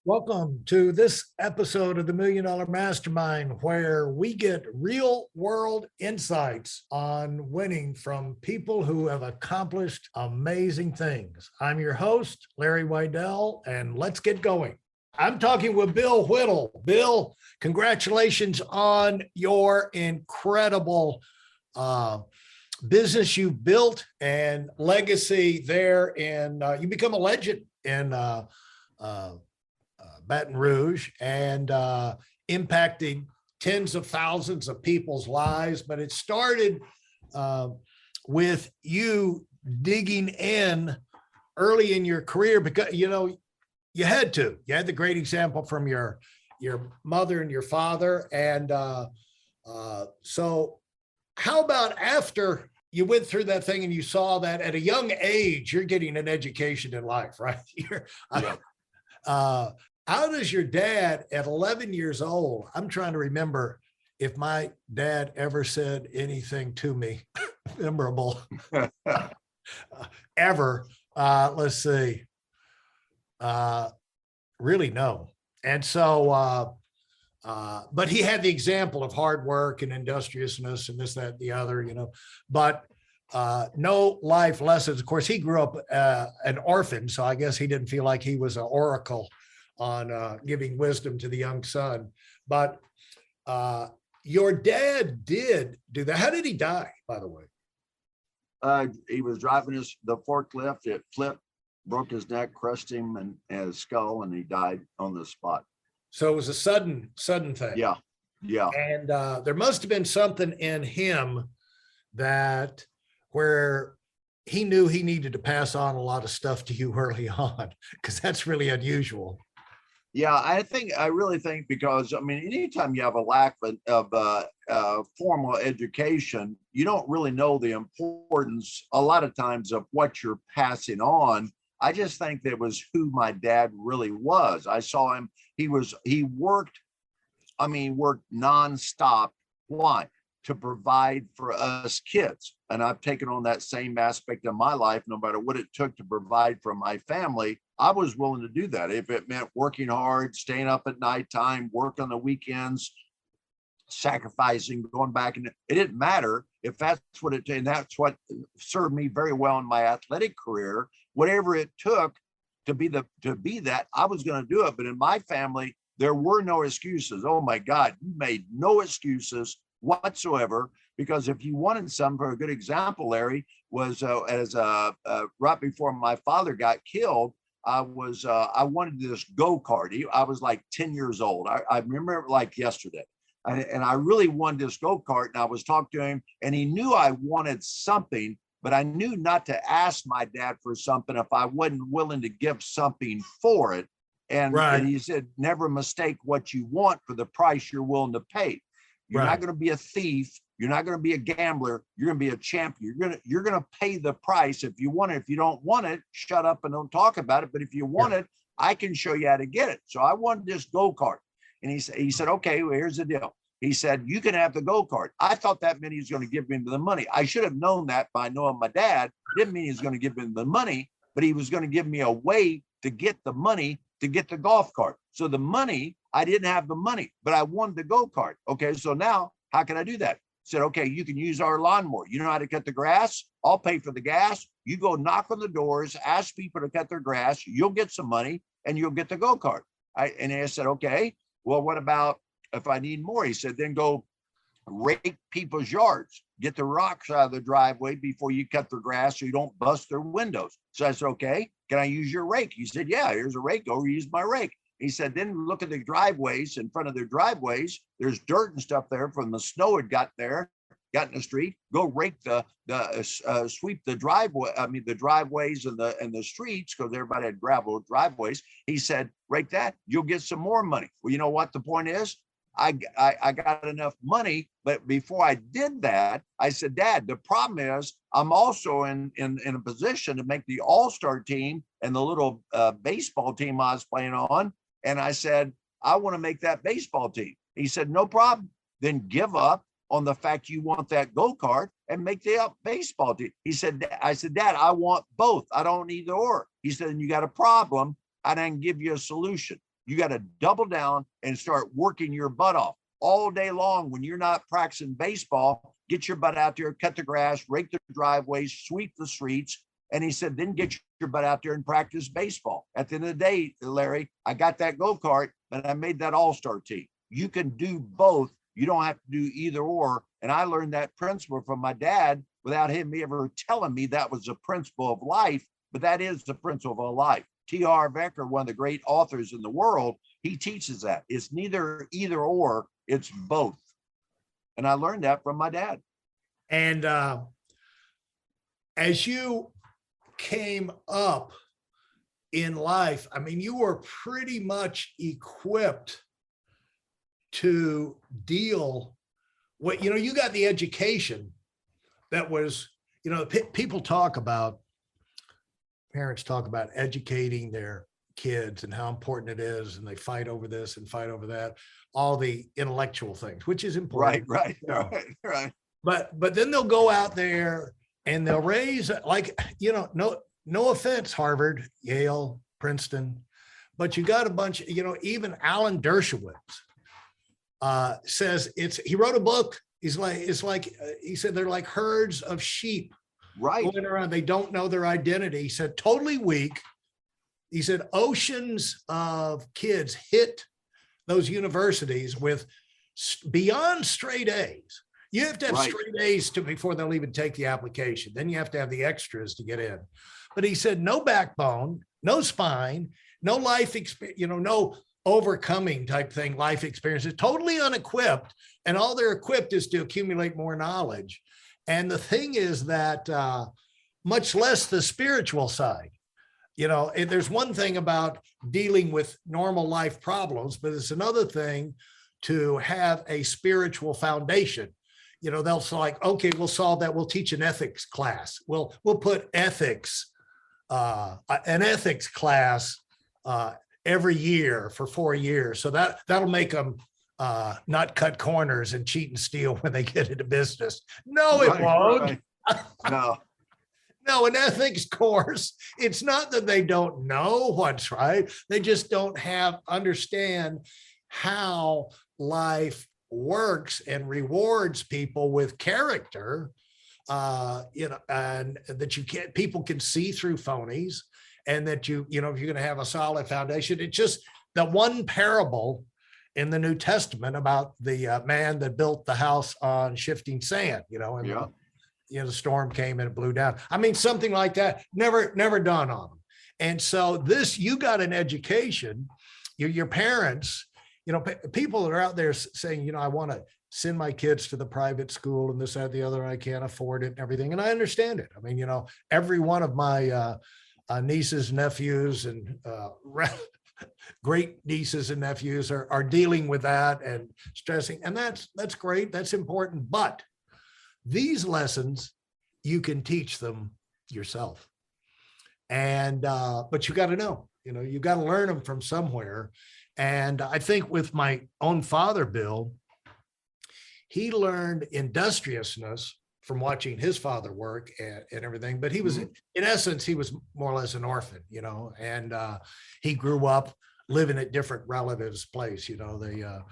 Welcome to this episode of the Million Dollar Mastermind, where we get real world insights on winning from people who have accomplished amazing things. I'm your host, Larry Whittle, and let's get going. I'm talking with Bill Whittle. Bill, congratulations on your incredible business you've built and legacy there. And you become a legend in Baton Rouge and impacting tens of thousands of people's lives. But it started with you digging in early in your career because, you had the great example from your mother and your father. And so how about after you went through that thing and you saw that at a young age, you're getting an education in life, right? How does your dad at 11 years old, I'm trying to remember if my dad ever said anything to me memorable ever. Let's see. Really no. And so, but he had the example of hard work and industriousness and this, that, and the other, but no life lessons. Of course, he grew up an orphan, so I guess he didn't feel like he was an oracle on giving wisdom to the young son. But your dad did do that. How did he die, by the way? He was driving the forklift. It flipped, broke his neck, crushed him and his skull, and he died on the spot. So it was a sudden thing. Yeah. And there must have been something in him that where he knew he needed to pass on a lot of stuff to you early on, because that's really unusual. Yeah, I really think because, anytime you have a lack of formal education, you don't really know the importance a lot of times of what you're passing on. I just think that was who my dad really was. I saw him, he worked nonstop. Why? To provide for us kids. And I've taken on that same aspect of my life. No matter what it took to provide for my family, I was willing to do that. If it meant working hard, staying up at nighttime, work on the weekends, sacrificing, going back, and it didn't matter if that's what it did. And that's what served me very well in my athletic career. Whatever it took to be that, I was going to do it. But in my family, there were no excuses. Oh my God, you made no excuses whatsoever, because if you wanted some, for a good example, Larry, was right before my father got killed, I wanted this go-kart. I was like 10 years old. I remember it like yesterday. And I really wanted this go-kart, and I was talking to him, and he knew I wanted something, but I knew not to ask my dad for something if I wasn't willing to give something for it. And, right. And he said, never mistake what you want for the price you're willing to pay. You're not going to be a thief. You're not going to be a gambler. You're going to be a champion. You're going to pay the price if you want it. If you don't want it, shut up and don't talk about it. But if you want it, I can show you how to get it. So I wanted this go-kart. And he said, okay, well, here's the deal. He said, you can have the go-kart. I thought that meant he was going to give me the money. I should have known that by knowing my dad. Didn't mean he was going to give me the money, but he was going to give me a way to get the money to get the golf cart. So the money, I didn't have the money, but I wanted the go-kart. Okay, so now how can I do that? Said, okay, you can use our lawnmower. You know how to cut the grass? I'll pay for the gas. You go knock on the doors, ask people to cut their grass. You'll get some money and you'll get the go-kart. And I said, okay, well, what about if I need more? He said, then go rake people's yards, get the rocks out of the driveway before you cut their grass so you don't bust their windows. So I said, okay, can I use your rake? He said, yeah, here's a rake. Go use my rake. He said, then look at the driveways. In front of their driveways, there's dirt and stuff there from the snow had got in the street. Go rake sweep the driveway. The driveways and the streets, because everybody had gravel driveways. He said, rake that, you'll get some more money. Well, you know what the point is? I got enough money, but before I did that, I said, Dad, the problem is I'm also in a position to make the all-star team and the little baseball team I was playing on. And I said, I want to make that baseball team. He said, no problem. Then give up on the fact you want that go-kart and make the baseball team. He said, I said, Dad, I want both. I don't need either or. He said, you got a problem. I didn't give you a solution. You got to double down and start working your butt off all day long. When you're not practicing baseball, get your butt out there, cut the grass, rake the driveways, sweep the streets. And he said, then get your butt out there and practice baseball. At the end of the day, Larry, I got that go-kart, but I made that all-star team. You can do both. You don't have to do either or. And I learned that principle from my dad without him ever telling me that was a principle of life, but that is the principle of life. T.R. Becker, one of the great authors in the world, he teaches that. It's neither either or, it's both. And I learned that from my dad. And as you came up in life, I mean, you were pretty much equipped to deal with, you got the education that was, people talk about, parents talk about educating their kids and how important it is. And they fight over this and fight over that, all the intellectual things, which is important. Right. But then they'll go out there and they'll raise, like, no offense, Harvard, Yale, Princeton, but you got a bunch, even Alan Dershowitz says he wrote a book. He said, they're like herds of sheep going around. They don't know their identity. He said, totally weak. He said, oceans of kids hit those universities with beyond straight A's. You have to have straight A's before they'll even take the application. Then you have to have the extras to get in. But he said, no backbone, no spine, no life experience, no overcoming type thing, life experiences, totally unequipped. And all they're equipped is to accumulate more knowledge. And the thing is that much less the spiritual side. There's one thing about dealing with normal life problems, but it's another thing to have a spiritual foundation. They'll say, like, okay, we'll solve that. We'll teach an ethics class. We'll put ethics, an ethics class every year for 4 years. So that'll make them not cut corners and cheat and steal when they get into business. No, it won't. No, an ethics course, it's not that they don't know what's right. They just don't understand how life works and rewards people with character, and that people can see through phonies, and that if you're going to have a solid foundation. It's just the one parable in the New Testament about the man that built the house on shifting sand, the storm came and it blew down. I mean, something like that never dawned on them. And so you got an education, your parents, people that are out there saying, I want to send my kids to the private school and this, that, the other, I can't afford it and everything. And I understand it. I mean, every one of my nieces, nephews, and great nieces and nephews are dealing with that and stressing. And that's great. That's important. But these lessons, you can teach them yourself. And, but you got to know, you got to learn them from somewhere. And I think with my own father, Bill, he learned industriousness from watching his father work and everything. But he was, in essence, he was more or less an orphan, and he grew up living at different relatives' place. The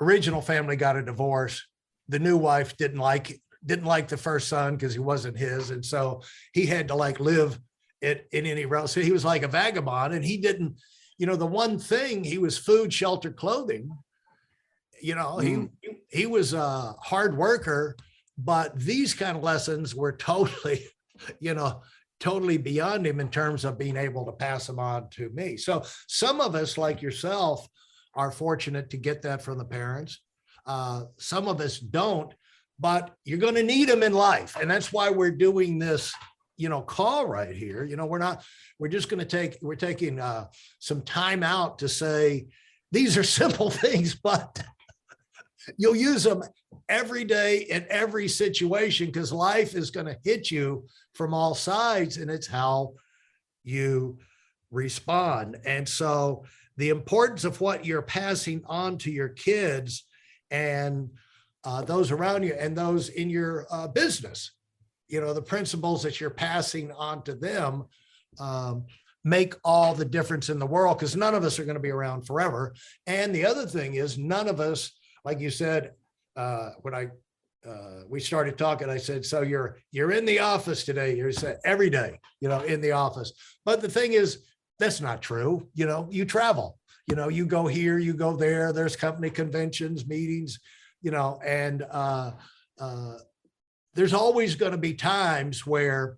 original family got a divorce. The new wife didn't like the first son because he wasn't his. And so he had to live in any relative. So he was like a vagabond, and he didn't, the one thing, he was food, shelter, clothing. He was a hard worker, but these kind of lessons were totally, totally beyond him in terms of being able to pass them on to me. So some of us, like yourself, are fortunate to get that from the parents. Some of us don't, but you're going to need them in life. And that's why we're doing this, call right here. We're taking some time out to say, these are simple things, but you'll use them every day in every situation, because life is going to hit you from all sides, and it's how you respond. And so the importance of what you're passing on to your kids and those around you and those in your business, the principles that you're passing on to them, make all the difference in the world, because none of us are going to be around forever. And the other thing is, none of us, like you said, when we started talking, I said, so you're in the office today. You said every day, in the office. But the thing is, that's not true. You travel, you go here, you go there. There's company conventions, meetings, and there's always going to be times where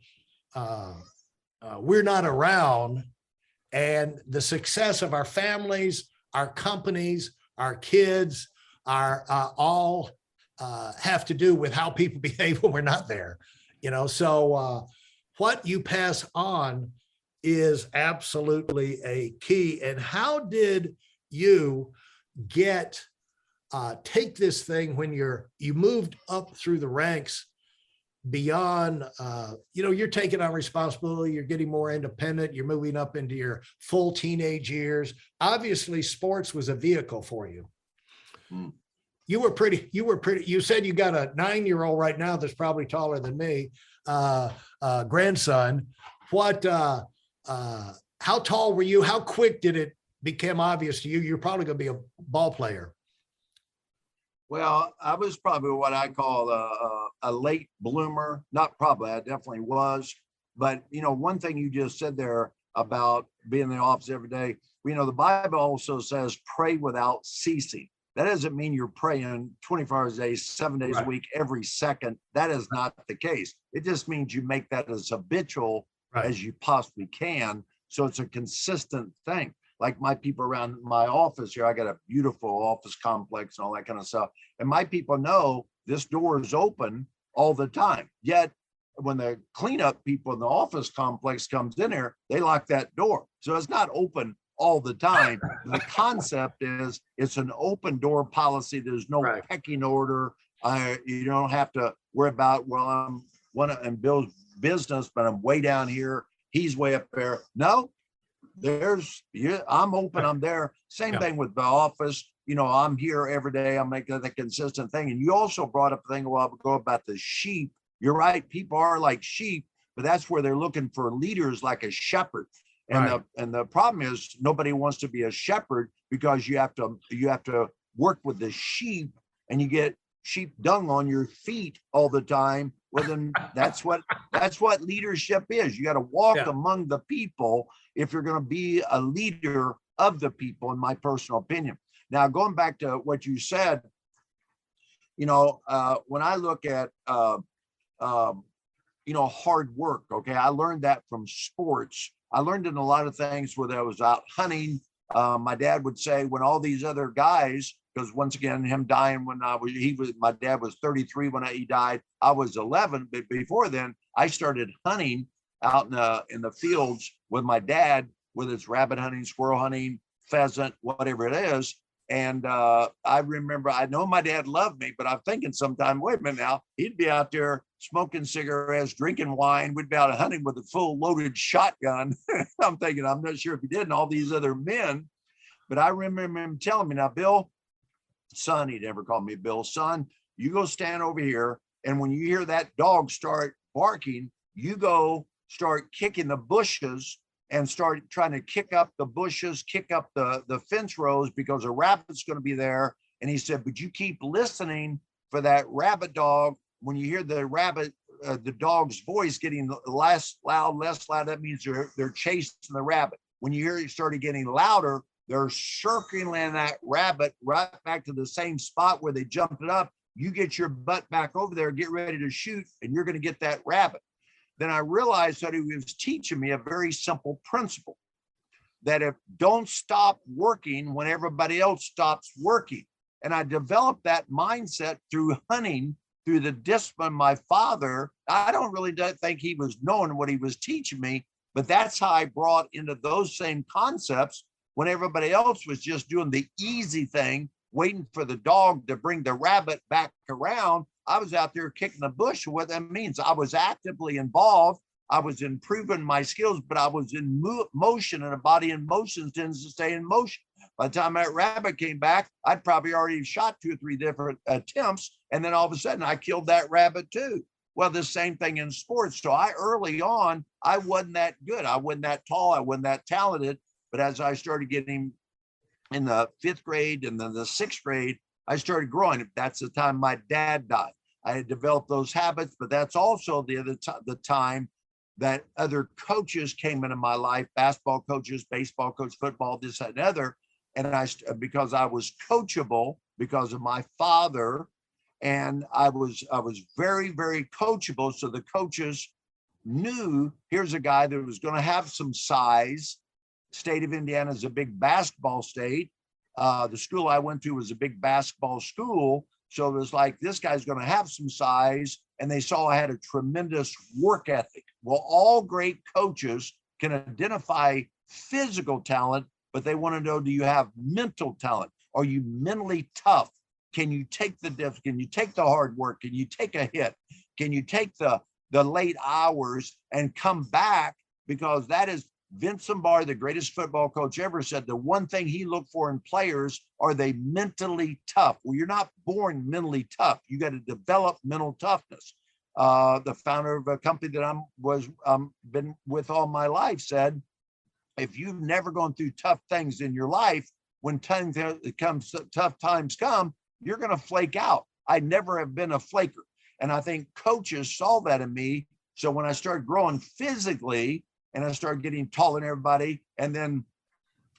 we're not around, and the success of our families, our companies, our kids are all have to do with how people behave when we're not there. So what you pass on is absolutely a key. And how did you take this thing when you moved up through the ranks beyond, you're taking on responsibility, you're getting more independent, you're moving up into your full teenage years. Obviously, sports was a vehicle for you. Mm. You said you got a 9-year-old right now that's probably taller than me, grandson. How tall were you? How quick did it become obvious to you you're probably going to be a ball player? Well, I was probably what I call a late bloomer. Not probably, I definitely was. But, one thing you just said there about being in the office every day, the Bible also says pray without ceasing. That doesn't mean you're praying 24 hours a day, 7 days a week, every second. That is not the case. It just means you make that as habitual as you possibly can. So it's a consistent thing. Like my people around my office here, I got a beautiful office complex and all that kind of stuff. And my people know this door is open all the time. Yet when the cleanup people in the office complex comes in here, they lock that door. So it's not open all the time. The concept is it's an open door policy. There's no pecking order. You don't have to worry about, well, I'm in Bill's business, but I'm way down here. He's way up there. No, I'm open, I'm there. Same thing with the office. I'm here every day. I'm making the consistent thing. And you also brought up a thing a while ago about the sheep. You're right. People are like sheep, but that's where they're looking for leaders like a shepherd. And the problem is nobody wants to be a shepherd, because you have to work with the sheep, and you get sheep dung on your feet all the time. Well, then that's what leadership is. You got to walk among the people if you're going to be a leader of the people, in my personal opinion. Now, going back to what you said, when I look at hard work, okay, I learned that from sports. I learned in a lot of things where I was out hunting. My dad would say, when all these other guys, because once again, him dying when my dad was 33 when he died. I was 11, but before then, I started hunting out in the fields with my dad, whether it's rabbit hunting, squirrel hunting, pheasant, whatever it is. And I remember, I know my dad loved me, but I'm thinking sometime, wait a minute now, he'd be out there smoking cigarettes, drinking wine. We'd be out hunting with a full loaded shotgun. I'm thinking, I'm not sure if he did, and all these other men. But I remember him telling me, now, Bill, son, he never called me Bill, son, you go stand over here. And when you hear that dog start barking, you go start kicking the bushes and start trying to kick up the bushes, kick up the fence rows, because a rabbit's going to be there. And he said, but you keep listening for that rabbit dog. When you hear the dog's voice getting less loud, that means they're chasing the rabbit. When you hear it started getting louder, they're circling that rabbit right back to the same spot where they jumped it up. You get your butt back over there, get ready to shoot, and you're going to get that rabbit. Then I realized that he was teaching me a very simple principle, that don't stop working when everybody else stops working. And I developed that mindset through hunting, through the discipline of my father. I don't really think he was knowing what he was teaching me, but that's how I brought into those same concepts when everybody else was just doing the easy thing, waiting for the dog to bring the rabbit back around. I was out there kicking the bush. What that means, I was actively involved. I was improving my skills, but I was in motion, and a body in motion tends to stay in motion. By the time that rabbit came back, I'd probably already shot 2 or 3 different attempts. And then all of a sudden I killed that rabbit too. Well, the same thing in sports. So early on, I wasn't that good. I wasn't that tall. I wasn't that talented. But as I started getting in the 5th grade and then the 6th grade, I started growing. That's the time my dad died. I had developed those habits, but that's also the time that other coaches came into my life, basketball coaches, baseball coach, football, this, that, and other. And because I was coachable because of my father, and I was very, very coachable. So the coaches knew, here's a guy that was going to have some size. State of Indiana is a big basketball state. The school I went to was a big basketball school. So it was like, this guy's going to have some size. And they saw I had a tremendous work ethic. Well, all great coaches can identify physical talent, but they want to know, do you have mental talent? Are you mentally tough? Can you take the depth? Can you take the hard work? Can you take a hit? Can you take the late hours and come back? Because that is Vince Lombardi, the greatest football coach ever, said the one thing he looked for in players, are they mentally tough? Well, you're not born mentally tough. You got to develop mental toughness. The founder of a company that been with all my life said, if you've never gone through tough things in your life, when tough times come, you're going to flake out. I never have been a flaker. And I think coaches saw that in me. So when I started growing physically and I started getting taller than everybody, and then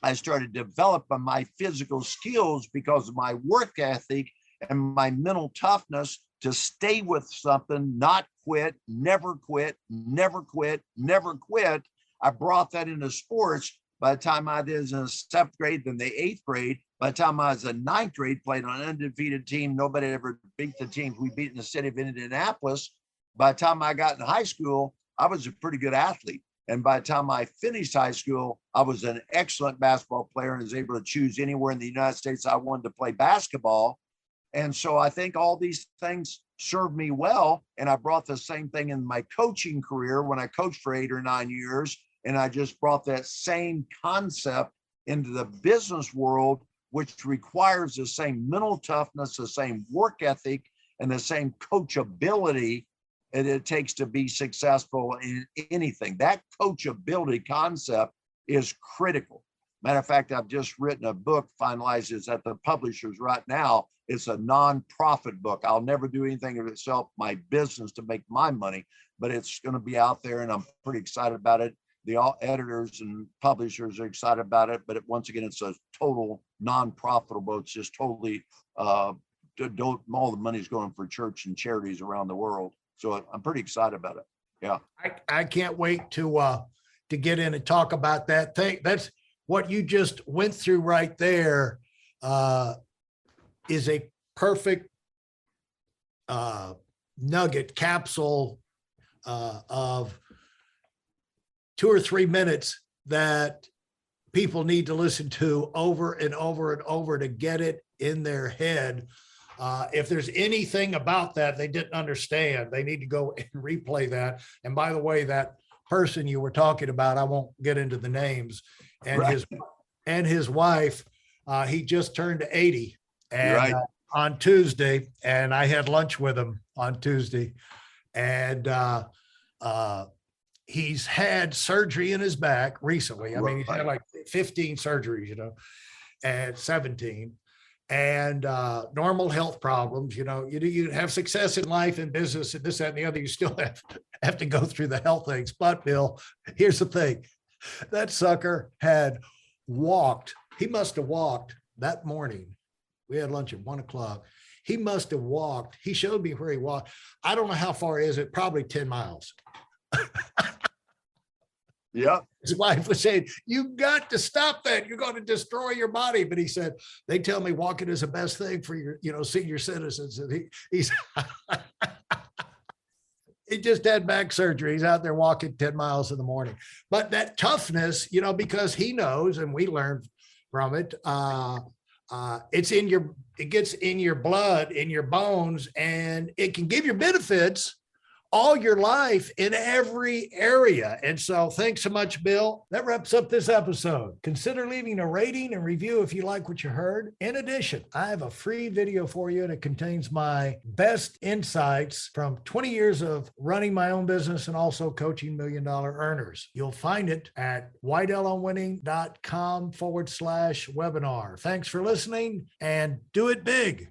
I started developing my physical skills because of my work ethic and my mental toughness to stay with something, not quit, never quit, never quit, never quit. I brought that into sports. By the time I was in the 7th grade, then the 8th grade, by the time I was in 9th grade, played on an undefeated team. Nobody ever beat the teams we beat in the city of Indianapolis. By the time I got in high school, I was a pretty good athlete. And by the time I finished high school, I was an excellent basketball player and was able to choose anywhere in the United States I wanted to play basketball. And so I think all these things served me well. And I brought the same thing in my coaching career when I coached for 8 or 9 years. And I just brought that same concept into the business world, which requires the same mental toughness, the same work ethic, and the same coachability that it takes to be successful in anything. That coachability concept is critical. Matter of fact, I've just written a book, finalizes at the publishers right now. It's a nonprofit book. I'll never do anything of itself, my business, to make my money, but it's going to be out there and I'm pretty excited about it. The editors and publishers are excited about it, but once again, it's a total non-profitable. It's just totally, all the money's going for church and charities around the world. So I'm pretty excited about it. Yeah. I can't wait to get in and talk about that thing. That's what you just went through right there, is a perfect nugget capsule of 2 or 3 minutes that people need to listen to over and over and over to get it in their head. If there's anything about that they didn't understand, they need to go and replay that. And by the way, that person you were talking about, I won't get into the names, and Right. his wife, he just turned 80 and Right. On Tuesday, and I had lunch with him on Tuesday, and he's had surgery in his back recently. I mean, he's had like 15 surgeries, and 17, and normal health problems. You have success in life and business and this, that, and the other. You still have to go through the health things. But Bill, here's the thing. That sucker had walked. He must have walked that morning. We had lunch at 1:00. He must have walked. He showed me where he walked. I don't know how far is it, probably 10 miles. Yeah. His wife was saying, you got to stop that. You're going to destroy your body. But he said, they tell me walking is the best thing for your, senior citizens. And he's he just had back surgery. He's out there walking 10 miles in the morning. But that toughness, because he knows, and we learned from it, it gets in your blood, in your bones, and it can give you benefits, all your life in every area. And so thanks so much, Bill. That wraps up this episode. Consider leaving a rating and review if you like what you heard. In addition, I have a free video for you that contains my best insights from 20 years of running my own business and also coaching million-dollar earners. You'll find it at whitellonwinning.com/webinar. Thanks for listening and do it big.